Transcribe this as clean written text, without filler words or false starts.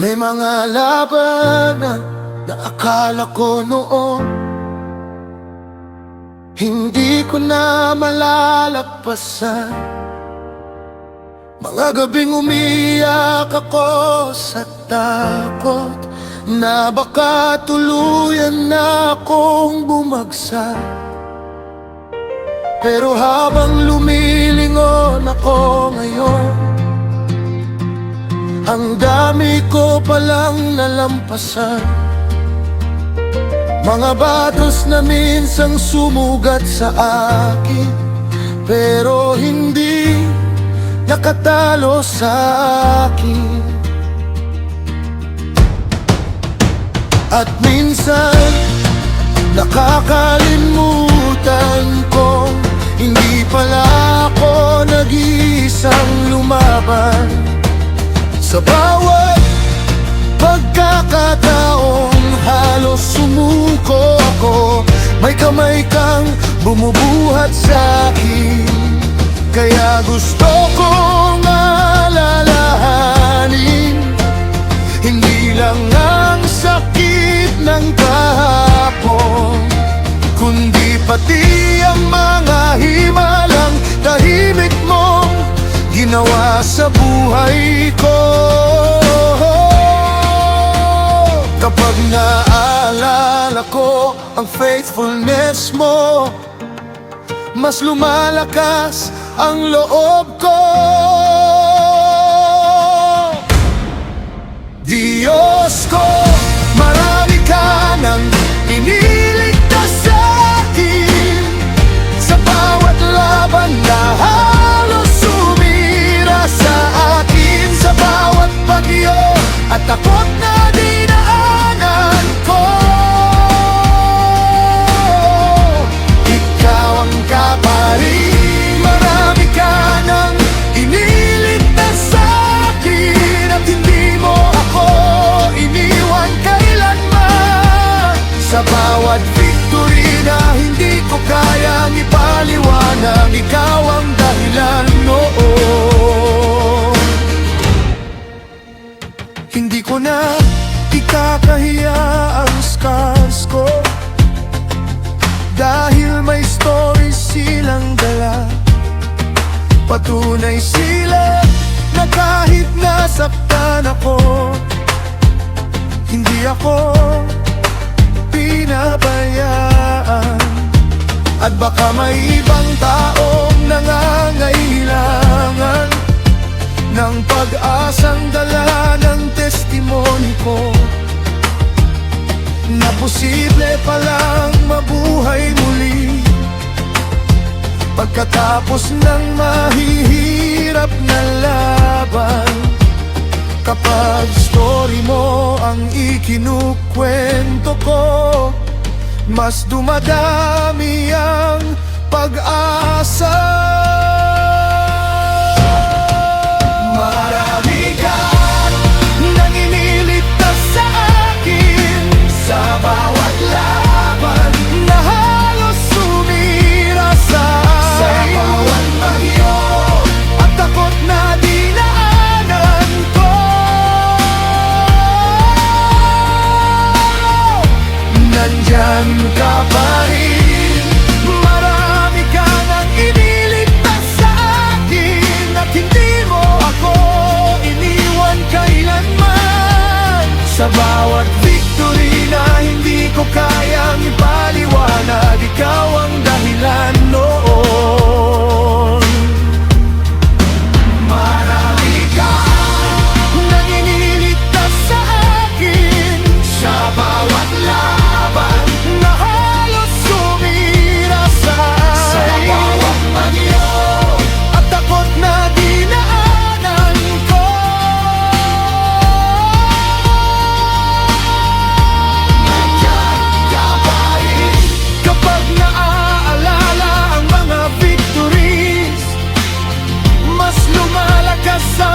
May mga labanan na akala ko noon hindi ko na malalagpasan. Mga gabing umiyak ako sa takot na baka tuluyan na akong bumagsak. Pero habang lumilingon ako ngayon, ang dami ko palang nalampasan. Mga batos na minsang sumugat sa akin, pero hindi nakatalo sa akin. At minsan nakakalimutan kong hindi pala ako nag-iisang lumaban. Sa bawat pagkakataong halos sumuko ako, may kamay kang bumubuhat sa akin. Kaya gusto kong alalahanin hindi lang ang sakit ng kahapon, kundi pati ang mga himalang tahimik mong ginawa sa buhay ko. Kapag naalala ko ang faithfulness mo, mas lumalakas ang loob ko. Diyos ko, marami ka nang iniligtas sa akin. Sa bawat laban na halos sumira sa akin, sa bawat bagyo at takot na dinaanan ko, ikaw ang kaparin. Marami ka nang iniligtas sa akin at hindi mo ako iniwan kailanman. Sa bawat victory na hindi ko kayang ipaliwanag, ikaw ang dahilan noon. Hindi ko na ikakahiya ang scars ko, dahil may stories silang dala. Patunay sila na kahit nasaktan ako, hindi ako pinabayaan. At baka may ibang taong nangangailangan ng pag-asang dala ng testimony ko, na posible palang mabuhay muli pagkatapos ng mahihirap na laban. Kapag story mo ang ikinukwento ko, mas dumadami ang pag-asa. Marami ka nang iniligtas sa akin, sa bawat laban na halos sumira sa akin, sa bawat bagyo at takot na dinaanan ko. Nandyan ka pa rin. Marami ka nang iniligtas sa akin at hindi mo ako iniwan kailanman. Sa bawat victory na hindi ko kayang ipaliwanag, ikaw ang dahilan noon. Marami ka nang iniligtas sa akin, sa bawat laban na halos sumira sa akin, sa bawat bagyo at takot na dinaanan ko. Nandiyan ka pa rin. Kapag naaalala ang mga victories, mas lumalakas sa